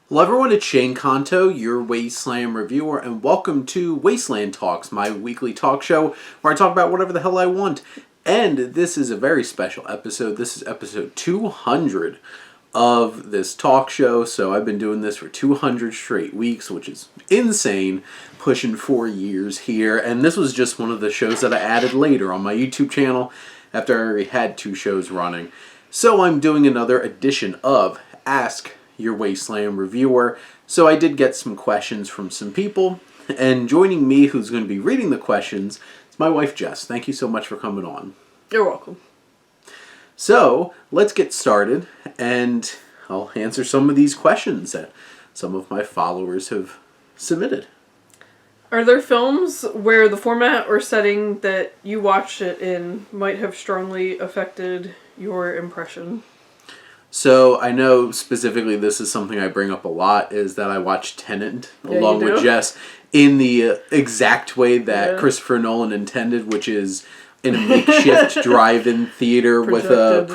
Hello everyone, it's Shane Kanto, your Wasteland reviewer, and welcome to Wasteland Talks, my weekly talk show where I talk about whatever the hell I want. And this is a very special episode. This is episode 200 of this talk show, so I've been doing this for 200 straight weeks, which is insane, pushing 4 years here, and this was just one of the shows that I added later on my YouTube channel after I already had 2 shows running. So I'm doing another edition of Ask Your Wasteland Reviewer. So I did get some questions from some people, and joining me, who's going to be reading the questions, is my wife Jess. Thank you so much for coming on. You're welcome. So let's get started, and I'll answer some of these questions that some of my followers have submitted. Are there films where the format or setting that you watched it in might have strongly affected your impression? So I know specifically this is something I bring up a lot, is that I watched Tenet along with Jess in the exact way that Christopher Nolan intended, which is in a makeshift drive-in theater with a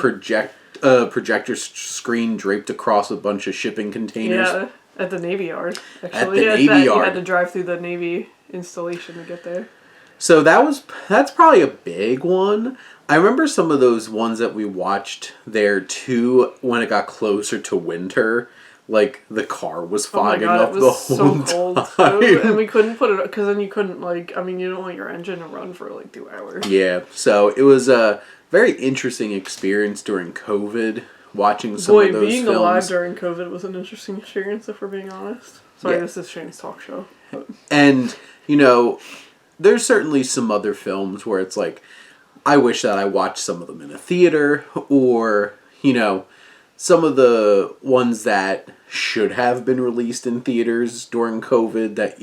projector screen draped across a bunch of shipping containers. Yeah, at the Navy Yard. Actually, at the Navy Yard. You had to drive through the Navy installation to get there. So that's probably a big one. I remember some of those ones that we watched there too when it got closer to winter. Like the car was fogging up the whole time. And we couldn't put it because then you couldn't you don't want your engine to run for 2 hours. Yeah, so it was a very interesting experience during COVID watching some of those films. Being alive during COVID was an interesting experience if we're being honest. Sorry, This is Shane's talk show. But. And, there's certainly some other films where it's like, I wish that I watched some of them in a theater, or, some of the ones that should have been released in theaters during COVID that,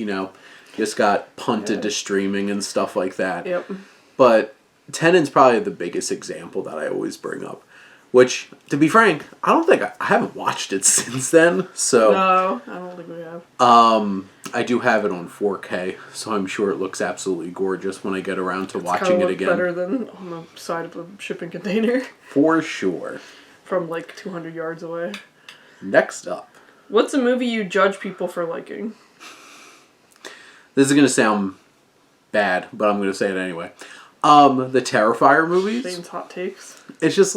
just got punted to streaming and stuff like that. Yep. But Tenet's probably the biggest example that I always bring up. Which, to be frank, I haven't watched it since then, so... No, I don't think we have. I do have it on 4K, so I'm sure it looks absolutely gorgeous when I get around to watching it again. It's better than on the side of a shipping container. For sure. From 200 yards away. Next up. What's a movie you judge people for liking? This is going to sound bad, but I'm going to say it anyway. The Terrifier movies. Shane's hot takes. It's just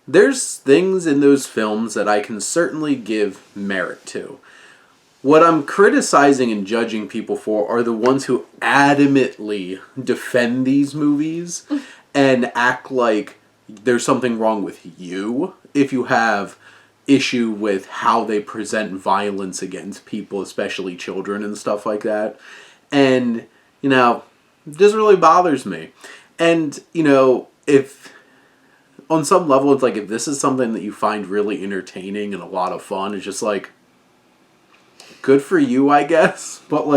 there's things in those films that I can certainly give merit to. What I'm criticizing and judging people for are the ones who adamantly defend these movies and act like there's something wrong with you if you have issue with how they present violence against people, especially children and stuff like that. And, this really bothers me. And, if... on some level, it's if this is something that you find really entertaining and a lot of fun, it's just good for you, I guess. But,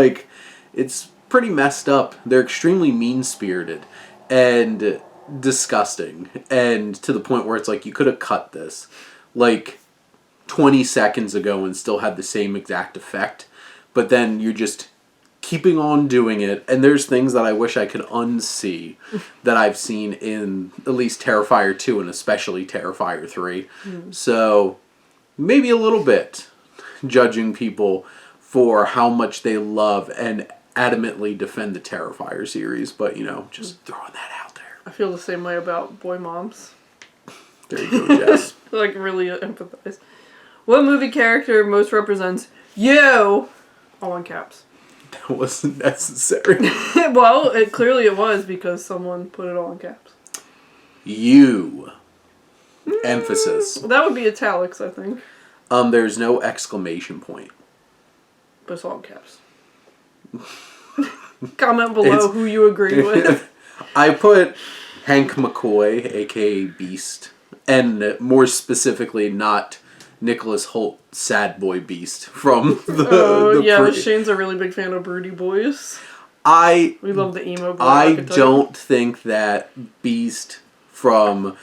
it's pretty messed up. They're extremely mean-spirited and disgusting. And to the point where it's you could have cut this 20 seconds ago and still had the same exact effect. But then you're just keeping on doing it, and there's things that I wish I could unsee that I've seen in at least Terrifier 2 and especially Terrifier 3. So, maybe a little bit judging people for how much they love and adamantly defend the Terrifier series, but, just throwing that out there. I feel the same way about Boy Moms. There you go, Jess. Really empathize. What movie character most represents you? All in caps. That wasn't necessary. Well, clearly it was because someone put it all in caps. You. Emphasis. That would be italics, I think. There's no exclamation point. But it's all in caps. Comment below who you agree with. I put Hank McCoy, aka Beast, and more specifically not Nicholas Hoult, Sad Boy Beast from Shane's a really big fan of Broody Boys. We love the emo boy I archetype. don't think that Beast from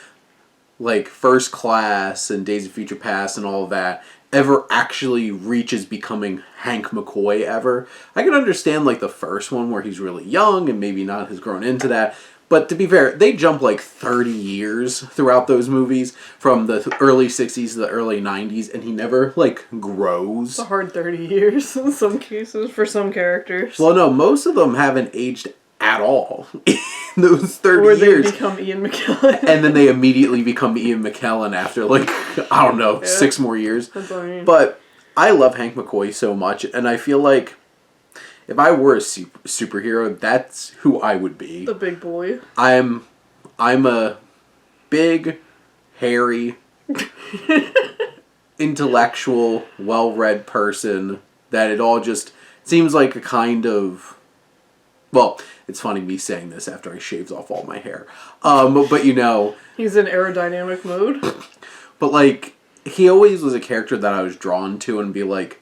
First Class and Days of Future Past and all of that ever actually reaches becoming Hank McCoy ever. I can understand the first one where he's really young and maybe not has grown into that, But to be fair, they jump like 30 years throughout those movies, from the early 60s to the early 90s, and he never, like, grows. It's a hard 30 years in some cases for some characters. Well, no, most of them haven't aged at all in those 30 or years. they become Ian McKellen. And then they immediately become Ian McKellen after, like, I don't know, 6 more years. That's what I mean. But I love Hank McCoy so much, and I feel like if I were a superhero, that's who I would be. The big boy. I'm a big, hairy, intellectual, well-read person that it all just seems like a kind of... Well, it's funny me saying this after I shaved off all my hair. But you know... He's in aerodynamic mode. But, like, he always was a character that I was drawn to and be like,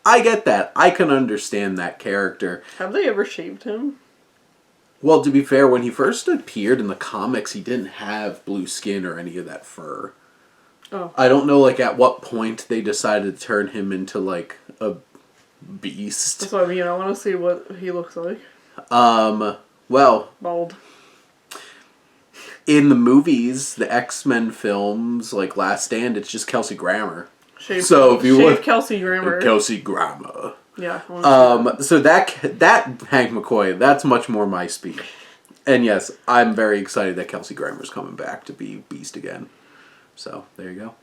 I get that. I can understand that character. Have they ever shaved him? Well, to be fair, when he first appeared in the comics, he didn't have blue skin or any of that fur. Oh. I don't know, like, at what point they decided to turn him into, like, a beast. That's what I mean. I want to see what he looks like. Well... Bald. In the movies, the X-Men films, like Last Stand, it's just Kelsey Grammer. Shave Kelsey Grammer. Kelsey Grammer. Yeah. So that Hank McCoy, that's much more my speed. And yes, I'm very excited that Kelsey Grammer's coming back to be Beast again. So, there you go.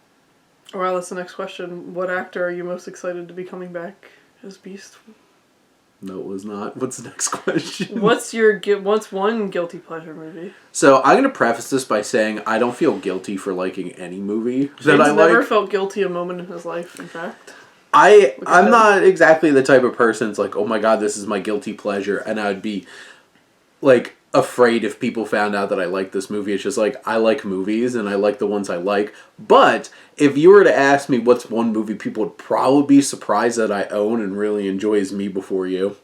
Well, that's the next question. What actor are you most excited to be coming back as Beast? No, it was not. What's the next question? What's one guilty pleasure movie? So, I'm going to preface this by saying I don't feel guilty for liking any movie that I like. He's never felt guilty a moment in his life, in fact. I'm not exactly the type of person that's like, oh my god, this is my guilty pleasure, and I would be, like, afraid if people found out that I like this movie. It's just like, I like movies, and I like the ones I like. But, if you were to ask me what's one movie people would probably be surprised that I own and really enjoy is Me Before You.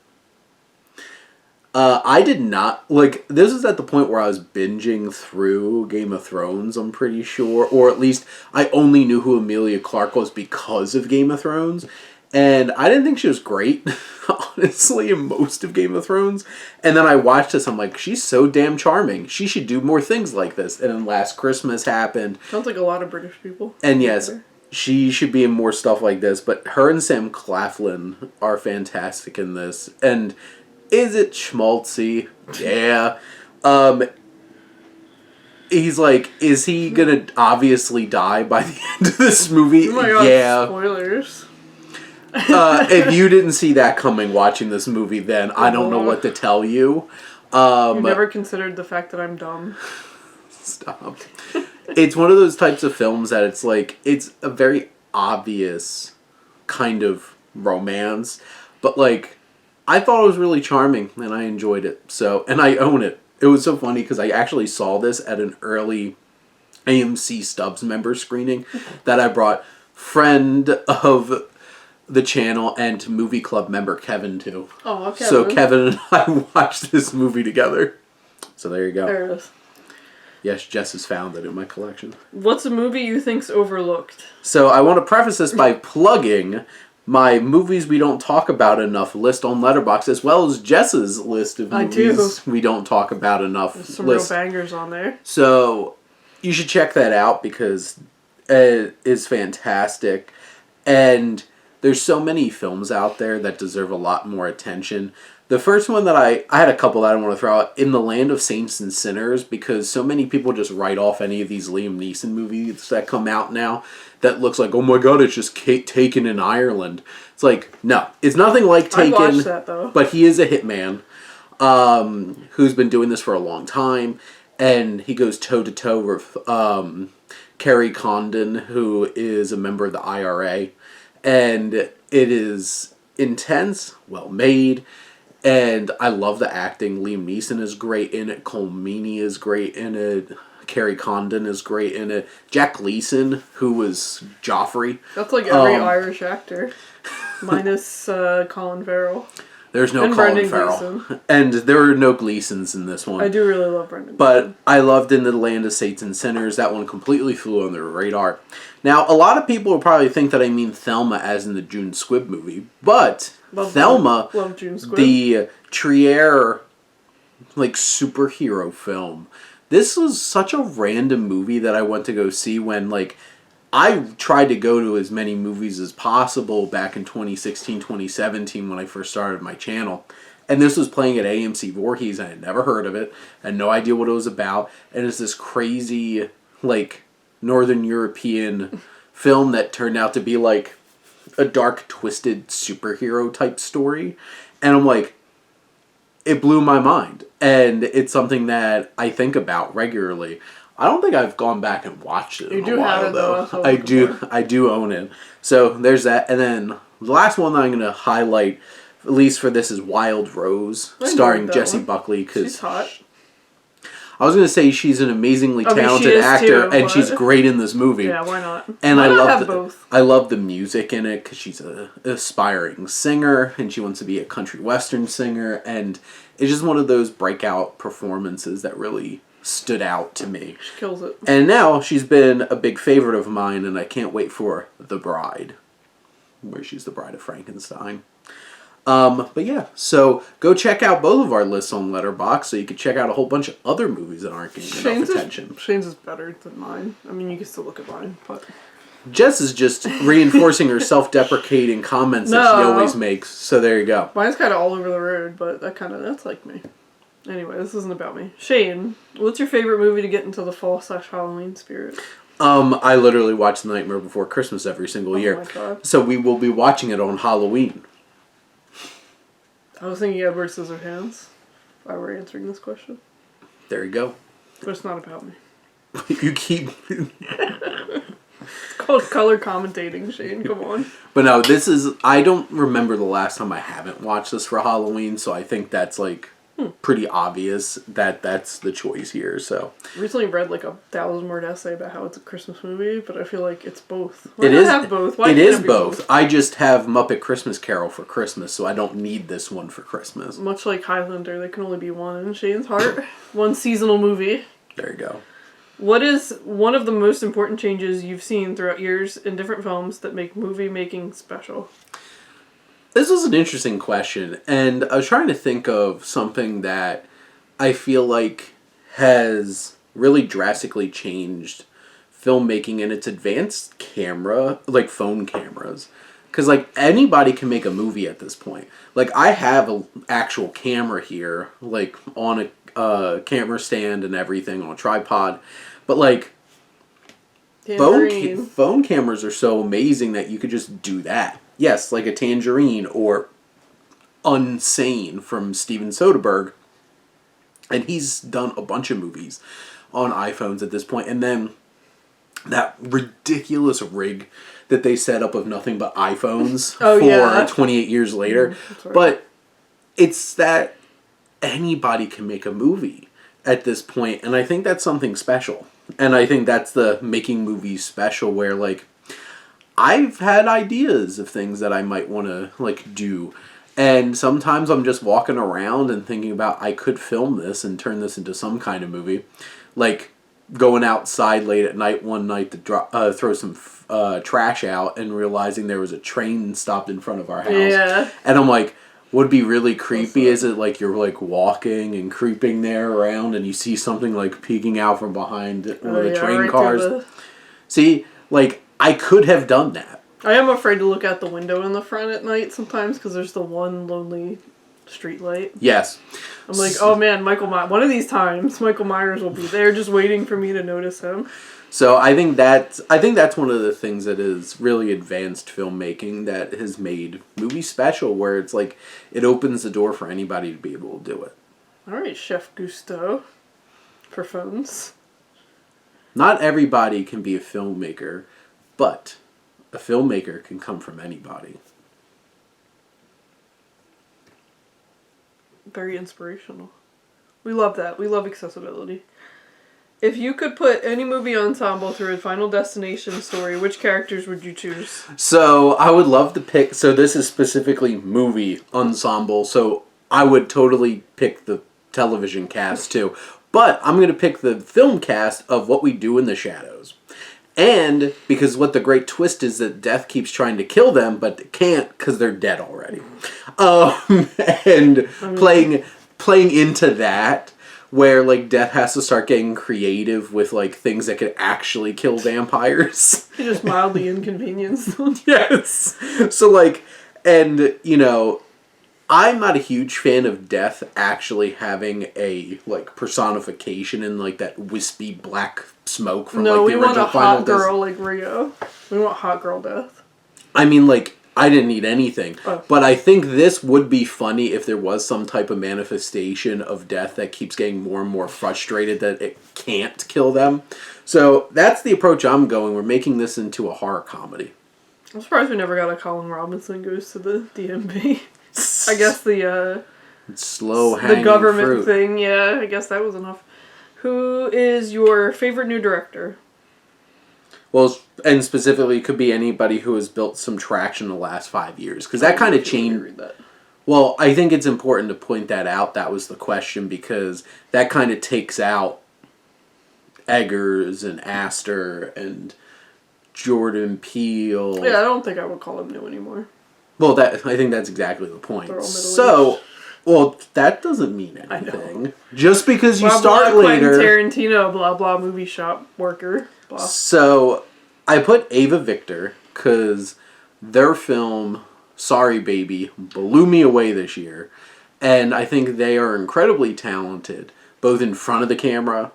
I did not, like, this is at the point where I was binging through Game of Thrones, I'm pretty sure. Or at least, I only knew who Emilia Clarke was because of Game of Thrones. And I didn't think she was great, honestly, in most of Game of Thrones. And then I watched this, I'm like, she's so damn charming. She should do more things like this. And then Last Christmas happened. Sounds like a lot of British people. And yes, she should be in more stuff like this. But her and Sam Claflin are fantastic in this. And is it schmaltzy? Yeah. He's like, is he gonna obviously die by the end of this movie? Oh my god, yeah. Spoilers. If you didn't see that coming watching this movie, then I don't know what to tell you. You never considered the fact that I'm dumb. Stop. It's one of those types of films that it's like, it's a very obvious kind of romance, but like, I thought it was really charming and I enjoyed it. So, and I own it. It was so funny because I actually saw this at an early AMC Stubbs member screening that I brought friend of the channel and movie club member Kevin to. Oh, okay. So Kevin and I watched this movie together. So there you go. There it is. Yes, Jess has found it in my collection. What's a movie you think's overlooked? So I want to preface this by plugging my movies we don't talk about enough list on Letterboxd, as well as Jess's list of movies we don't talk about enough. There's some real bangers on there. So you should check that out because it is fantastic. And there's so many films out there that deserve a lot more attention. The first one that I had a couple that I want to throw out, In the Land of Saints and Sinners, because so many people just write off any of these Liam Neeson movies that come out now that looks like, oh my god, it's just Taken in Ireland. It's like, no, it's nothing like Taken. I watched that, though. But he is a hitman who's been doing this for a long time, and he goes toe-to-toe with Kerry Condon, who is a member of the IRA, and it is intense, well-made, and I love the acting. Liam Neeson is great in it. Cole Meany is great in it. Kerry Condon is great in it. Jack Gleeson, who was Joffrey. That's like every Irish actor. Minus Colin Farrell. There's no and Colin Brendan Farrell. Gleeson. And there are no Gleesons in this one. I do really love Brendan But Gleeson. I loved In the Land of Saints and Sinners. That one completely flew under the radar. Now, a lot of people will probably think that I mean Thelma as in the June Squibb movie. But Thelma, love June Squibb. the Trier like superhero film. This was such a random movie that I went to go see when like I tried to go to as many movies as possible back in 2016, 2017 when I first started my channel. And this was playing at AMC Voorhees. I had never heard of it. I had no idea what it was about. And it's this crazy, like, Northern European film that turned out to be, like, a dark, twisted superhero type story. And I'm like, it blew my mind. And it's something that I think about regularly. I don't think I've gone back and watched it in a while, have it, though. I do own it. So there's that. And then the last one that I'm going to highlight, at least for this, is Wild Rose, starring Jessie Buckley. She's hot. I was going to say she's an amazingly talented actor, and she's great in this movie. Yeah, why not? And I love both. I love the music in it because she's an aspiring singer, and she wants to be a country western singer, and it's just one of those breakout performances that really stood out to me. She kills it. And now she's been a big favorite of mine, and I can't wait for The Bride, where she's the bride of Frankenstein. But yeah, so go check out both of our lists on Letterboxd so you can check out a whole bunch of other movies that aren't getting enough attention. Shane's is better than mine. I mean, you can still look at mine, but... Jess is just reinforcing her self-deprecating comments that she always makes, so there you go. Mine's kind of all over the road, but that's like me. Anyway, this isn't about me. Shane, what's your favorite movie to get into the fall/Halloween spirit? I literally watch The Nightmare Before Christmas every single year. Oh my God. So we will be watching it on Halloween. I was thinking Edward Scissorhands, if I were answering this question. There you go. But it's not about me. You keep... It's called color commentating, Shane. Come on. But no, this is... I don't remember the last time I haven't watched this for Halloween, so I think that's, like, pretty obvious that that's the choice here, so... Recently read, like, a 1,000-word essay about how it's a Christmas movie, but I feel like it's both. Why not have both? Why it can't is be both. I just have Muppet Christmas Carol for Christmas, so I don't need this one for Christmas. Much like Highlander, there can only be one in Shane's heart. One seasonal movie. There you go. What is one of the most important changes you've seen throughout years in different films that make movie making special? This was an interesting question, and I was trying to think of something that I feel like has really drastically changed filmmaking and its advanced camera, like phone cameras. Because, like, anybody can make a movie at this point. Like, I have an actual camera here, like, on a camera stand and everything, on a tripod. But, like, phone cameras are so amazing that you could just do that. Yes, like a Tangerine or Unsane from Steven Soderbergh. And he's done a bunch of movies on iPhones at this point. And then that ridiculous rig that they set up of nothing but iPhones 28 years later. Right. But it's that anybody can make a movie at this point. And I think that's something special. And I think that's the making movies special where, like, I've had ideas of things that I might want to, like, do. And sometimes I'm just walking around and thinking about, I could film this and turn this into some kind of movie. Like, going outside late at night one night to throw some trash out and realizing there was a train stopped in front of our house. Yeah. And I'm like, would be really creepy is it like you're like walking and creeping there around and you see something like peeking out from behind one of the train cars. See, like, I could have done that. I am afraid to look out the window in the front at night sometimes because there's the one lonely street light. Yes. I'm like, oh man, one of these times Michael Myers will be there just waiting for me to notice him. So I think that's one of the things that is really advanced filmmaking that has made movies special, where it's like it opens the door for anybody to be able to do it. All right, Chef Gusteau, for phones. Not everybody can be a filmmaker, but a filmmaker can come from anybody. Very inspirational. We love that. We love accessibility. If you could put any movie ensemble through a Final Destination story, which characters would you choose? So I would love to pick... So this is specifically movie ensemble, so I would totally pick the television cast too. But I'm going to pick the film cast of What We Do in the Shadows. And because what the great twist is that death keeps trying to kill them, but it can't because they're dead already. And playing playing into that, where, like, Death has to start getting creative with, like, things that could actually kill vampires. He just mildly inconvenienced them. Yes. So, like, and, you know, I'm not a huge fan of Death actually having a, like, personification in, like, that wispy black smoke from, like, the original we want a Final hot girl like Rio. We want hot girl Death. I mean, like, I didn't need anything. Oh. But I think this would be funny if there was some type of manifestation of Death that keeps getting more and more frustrated that it can't kill them. So that's the approach I'm going. We're making this into a horror comedy. I'm surprised we never got a Colin Robinson goes to the DMV. I guess the slow hanging the government fruit thing, yeah, I guess that was enough. Who is your favorite new director? Well, and specifically, it could be anybody who has built some traction in the last 5 years. Because that kind of changed. Well, I think it's important to point that out. That was the question, because that kind of takes out Eggers and Astor and Jordan Peele. Yeah, I don't think I would call him new anymore. Well, I think that's exactly the point. They're all So, well, that doesn't mean anything. Just because you blah, start blah, later. Quentin Tarantino, blah blah, movie shop worker. Blah. So, I put Ava Victor because their film Sorry Baby blew me away this year, and I think they are incredibly talented, both in front of the camera,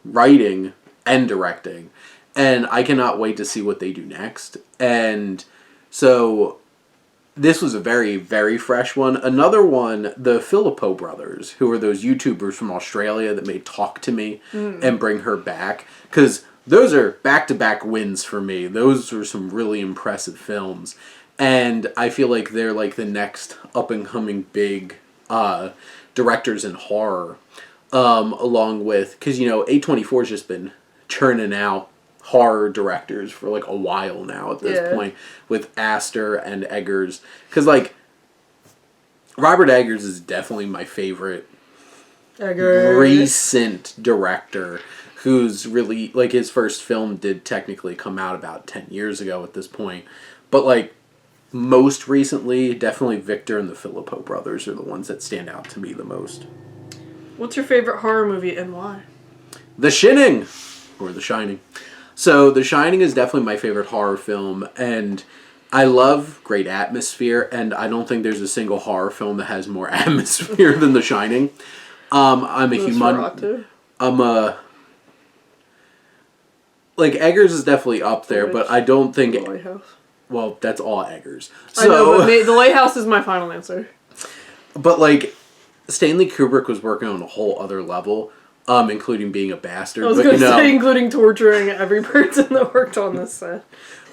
writing, and directing. And I cannot wait to see what they do next. And so this was a very, very fresh one. Another one, the Filippo brothers, who are those YouTubers from Australia that made Talk to Me and Bring Her Back. Because those are back-to-back wins for me. Those were some really impressive films. And I feel like they're like the next up-and-coming big directors in horror. Along with, because, you know, A24 has just been churning out horror directors for like a while now at this point, with Astor and Eggers. Because, like, Robert Eggers is definitely my favorite recent director, who's really, like, his first film did technically come out about 10 years ago at this point. But, like, most recently, definitely Victor and the Filippo brothers are the ones that stand out to me the most. What's your favorite horror movie and why? The Shining, or The Shining. So, The Shining is definitely my favorite horror film, and I love great atmosphere, and I don't think there's a single horror film that has more atmosphere than The Shining. I'm a human. Like, Eggers is definitely up there, but I don't think. The Lighthouse. Well, that's all Eggers. So, I know, but The Lighthouse is my final answer. But, like, Stanley Kubrick was working on a whole other level. Including being a bastard. I was going to say, including torturing every person that worked on this set.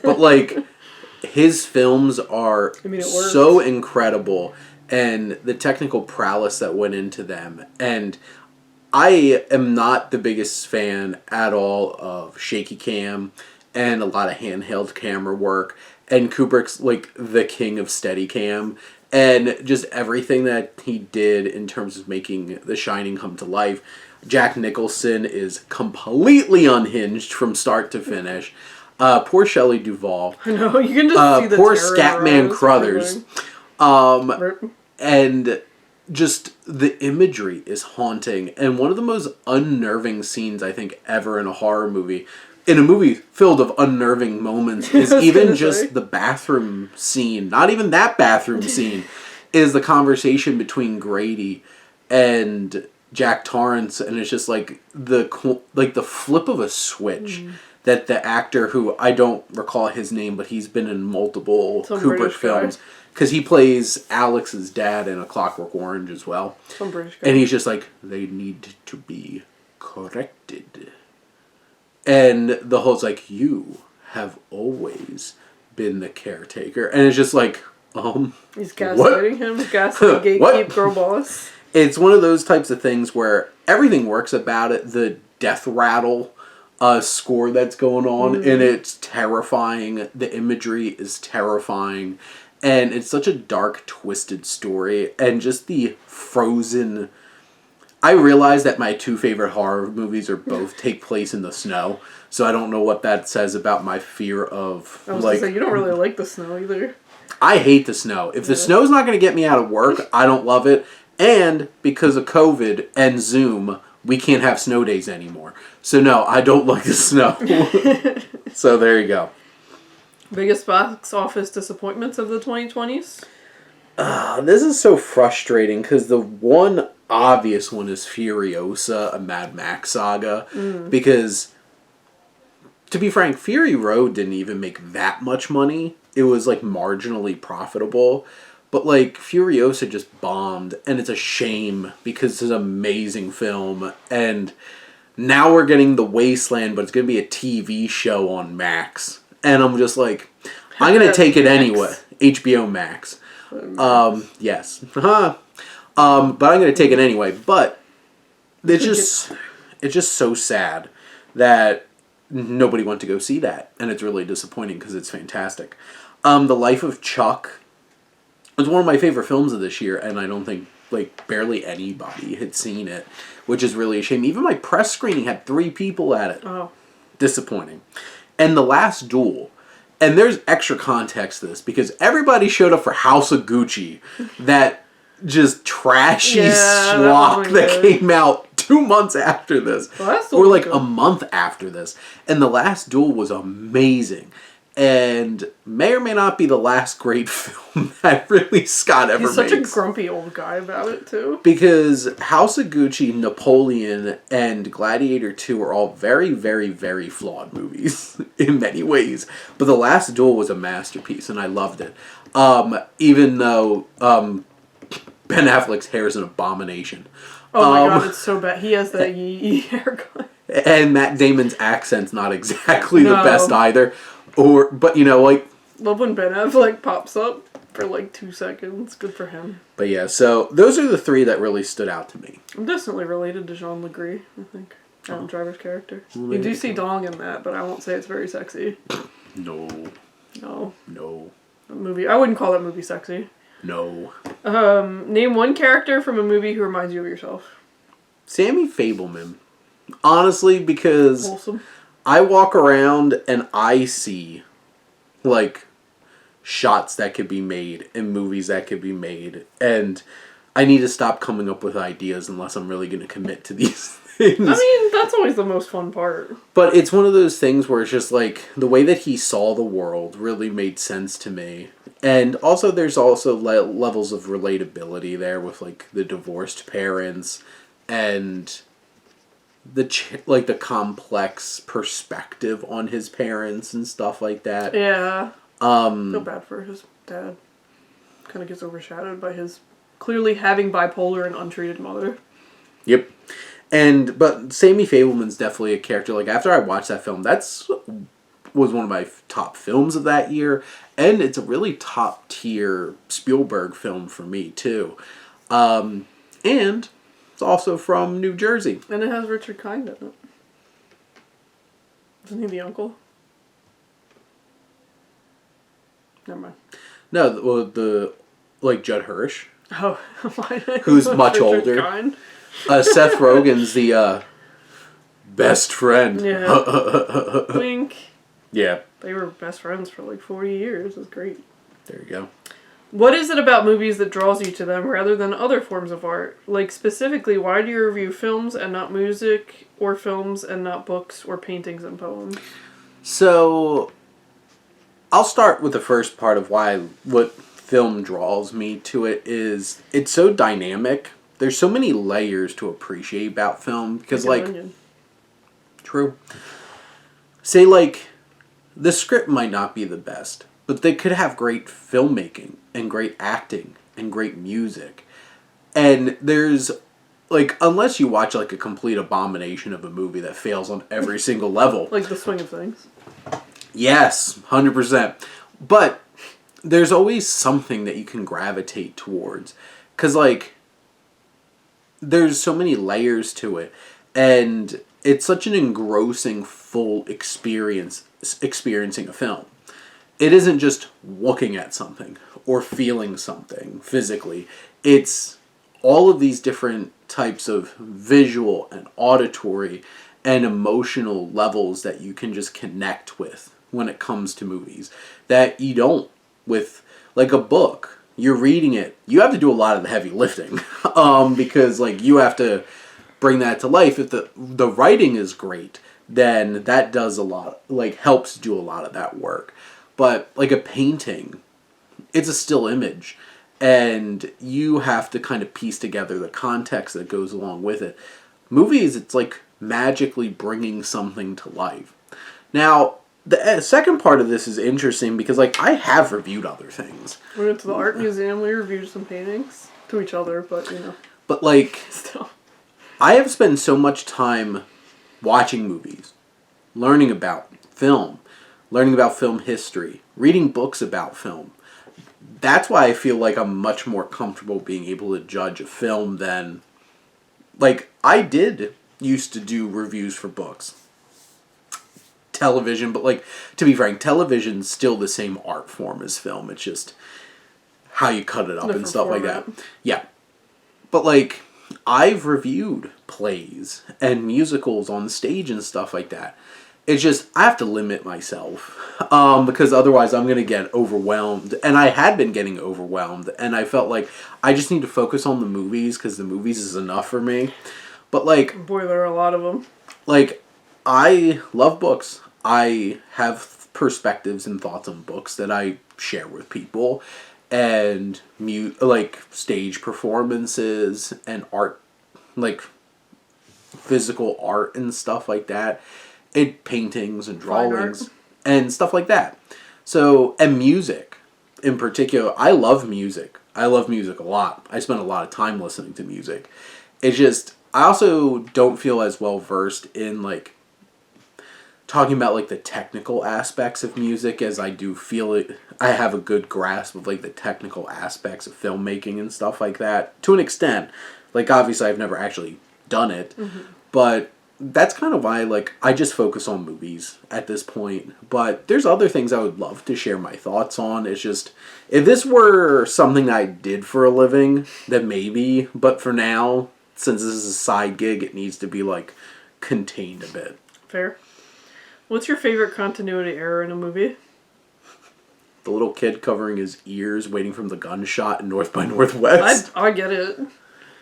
But, like, his films are so incredible, and the technical prowess that went into them. And I am not the biggest fan at all of shaky cam and a lot of handheld camera work. And Kubrick's, like, the king of steady cam. And just everything that he did in terms of making The Shining come to life. Jack Nicholson is completely unhinged from start to finish. Poor Shelley Duvall. I know, you can just see the poor terror Scatman Crothers. And just the imagery is haunting. And one of the most unnerving scenes, I think, ever in a horror movie, in a movie filled of unnerving moments, is even just the bathroom scene. Not even that bathroom scene. Is the conversation between Grady and Jack Torrance, and it's just like the flip of a switch that the actor, who I don't recall his name, but he's been in multiple Kubrick films, because he plays Alex's dad in A Clockwork Orange as well. Some British guy. And he's just like, they need to be corrected. And the whole, it's like, you have always been the caretaker. And it's just like, he's gaslighting him, gaslighting gatekeep girl boss. It's one of those types of things where everything works about it. The death rattle score that's going on, and it's terrifying. The imagery is terrifying. And it's such a dark, twisted story. And just the frozen... I realize that my two favorite horror movies are both take place in the snow. So I don't know what that says about my fear of... I was going to say, you don't really like the snow either. I hate the snow. If the snow's not going to get me out of work, I don't love it. And because of COVID and Zoom, we can't have snow days anymore. So no, I don't like the snow. So there you go. Biggest box office disappointments of the 2020s? This is so frustrating because the one obvious one is Furiosa, a Mad Max saga. Because, to be frank, Fury Road didn't even make that much money. It was like marginally profitable. But like Furiosa just bombed, and it's a shame because it's an amazing film. And now we're getting The Wasteland, but it's going to be a TV show on Max. And I'm just like, I'm going to take it anyway. HBO Max. Yes. But I'm going to take it anyway. But it's just so sad that nobody went to go see that. And it's really disappointing because it's fantastic. The Life of Chuck was one of my favorite films of this year, and I don't think like barely anybody had seen it, which is really a shame. Even my press screening had 3 people at it. Oh. Disappointing. And The Last Duel. And there's extra context to this because everybody showed up for House of Gucci, that just trashy schlock that came out 2 months after this. Or like a month after this. And The Last Duel was amazing. And may or may not be the last great film that Ridley Scott ever makes. He's such makes. a grumpy old guy about it, too. Because House of Gucci, Napoleon, and Gladiator 2 are all very, very, very flawed movies in many ways. But The Last Duel was a masterpiece, and I loved it. Even though Ben Affleck's hair is an abomination. Oh my god, it's so bad. He has that yee haircut. And Matt Damon's accent's not exactly the best either. But you know, like... Love when Ben Affleck pops up for like 2 seconds. Good for him. But yeah, so those are the 3 that really stood out to me. I'm definitely related to Jean Legree, I think. Adam Driver's character. You do see dong in that, but I won't say it's very sexy. No. That movie, I wouldn't call that movie sexy. No. Name one character from a movie who reminds you of yourself. Sammy Fableman. Honestly, because... Wholesome. I walk around and I see, like, shots that could be made and movies that could be made. And I need to stop coming up with ideas unless I'm really going to commit to these things. I mean, that's always the most fun part. But it's one of those things where it's just like, the way that he saw the world really made sense to me. And also there's also levels of relatability there with, like, the divorced parents and... the complex perspective on his parents and stuff like that. Yeah. Feel bad for his dad. Kind of gets overshadowed by his clearly having bipolar and untreated mother. Yep. But Sammy Fableman's definitely a character. Like, after I watched that film, was one of my top films of that year. And it's a really top tier Spielberg film for me, too. And... also from New Jersey. And it has Richard Kind in it. Isn't he the uncle? Never mind. No, like Judd Hirsch. Oh, why? Who's much Richard older. Kind? Seth Rogen's the best friend. Yeah. Wink. Yeah. They were best friends for like 40 years. It was great. There you go. What is it about movies that draws you to them rather than other forms of art? Like, specifically, why do you review films and not music, or films and not books, or paintings and poems? So, I'll start with the first part of what film draws me to it is it's so dynamic. There's so many layers to appreciate about film. Because, true. Say, like, the script might not be the best, but they could have great filmmaking and great acting and great music. And there's, like, unless you watch, like, a complete abomination of a movie that fails on every single level. Like The Swing of Things. Yes, 100%. But there's always something that you can gravitate towards. Because, like, there's so many layers to it. And it's such an engrossing, full experiencing a film. It isn't just looking at something or feeling something physically. It's all of these different types of visual and auditory and emotional levels that you can just connect with when it comes to movies that you don't with, like, a book. you're reading it, you have to do a lot of the heavy lifting. Because, like, you have to bring that to life. If the writing is great, then that does a lot, like, helps do a lot of that work. But, like, a painting, it's a still image. And you have to kind of piece together the context that goes along with it. Movies, it's like magically bringing something to life. Now, the second part of this is interesting because, like, I have reviewed other things. We went to the art museum, we reviewed some paintings to each other, but, you know. But, like, Still. I have spent so much time watching movies, learning about film history, reading books about film. That's why I feel like I'm much more comfortable being able to judge a film than... Like, I did used to do reviews for books. Television, but, like, to be frank, television's still the same art form as film. It's just how you cut it up and stuff like that. Yeah. But, like, I've reviewed plays and musicals on stage and stuff like that. It's just, I have to limit myself, because otherwise I'm going to get overwhelmed. And I had been getting overwhelmed, and I felt like I just need to focus on the movies, because the movies is enough for me. But, like... Boy, there are a lot of them. Like, I love books. I have perspectives and thoughts on books that I share with people. And, like, stage performances and art, like, physical art and stuff like that. Paintings and drawings and stuff like that. So, and music in particular. I love music. I love music a lot. I spend a lot of time listening to music. It's just, I also don't feel as well versed in, like, talking about, like, the technical aspects of music as I do feel it. I have a good grasp of, like, the technical aspects of filmmaking and stuff like that. To an extent. Like, obviously I've never actually done it. Mm-hmm. But that's kind of why, like, I just focus on movies at this point. But there's other things I would love to share my thoughts on. It's just, if this were something I did for a living, then maybe. But for now, since this is a side gig, it needs to be, like, contained a bit. Fair. What's your favorite continuity error in a movie? The little kid covering his ears, waiting for the gunshot in North by Northwest. I get it.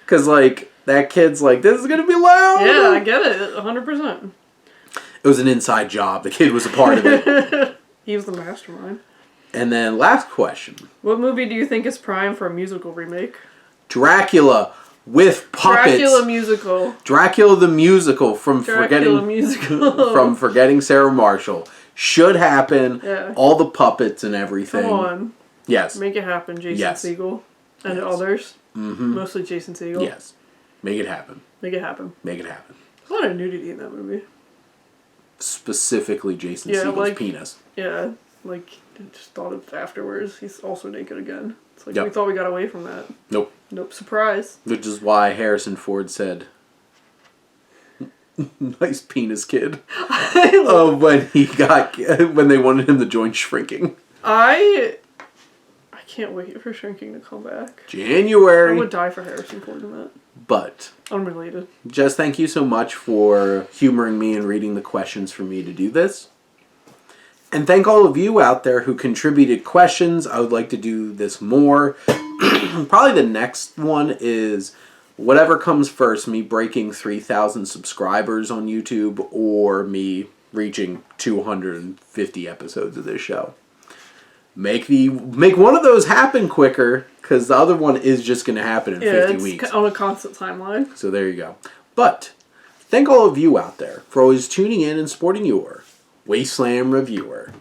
Because, like, that kid's like, this is going to be loud. Yeah, I get it. 100%. It was an inside job. The kid was a part of it. He was the mastermind. And then, last question. What movie do you think is prime for a musical remake? Dracula with puppets. Dracula musical. Dracula the musical from forgetting Sarah Marshall. Should happen. Yeah. All the puppets and everything. Come on. Yes. Make it happen, Jason Segel. And others. Mm-hmm. Mostly Jason Segel. Yes. Make it happen. Make it happen. Make it happen. There's a lot of nudity in that movie. Specifically Jason Segel's penis. Yeah. Like, I just thought of afterwards. He's also naked again. It's like, we thought we got away from that. Nope. Nope. Surprise. Which is why Harrison Ford said, nice penis, kid. When they wanted him to join Shrinking. I can't wait for Shrinking to come back. January. I would die for Harrison Ford in that. But unrelated. Jess, thank you so much for humoring me and reading the questions for me to do this. And thank all of you out there who contributed questions. I would like to do this more. Probably the next one is whatever comes first, me breaking 3,000 subscribers on YouTube or me reaching 250 episodes of this show. Make one of those happen quicker, because the other one is just going to happen in 50 weeks. On a constant timeline. So there you go. But thank all of you out there for always tuning in and supporting your Wasteland Reviewer.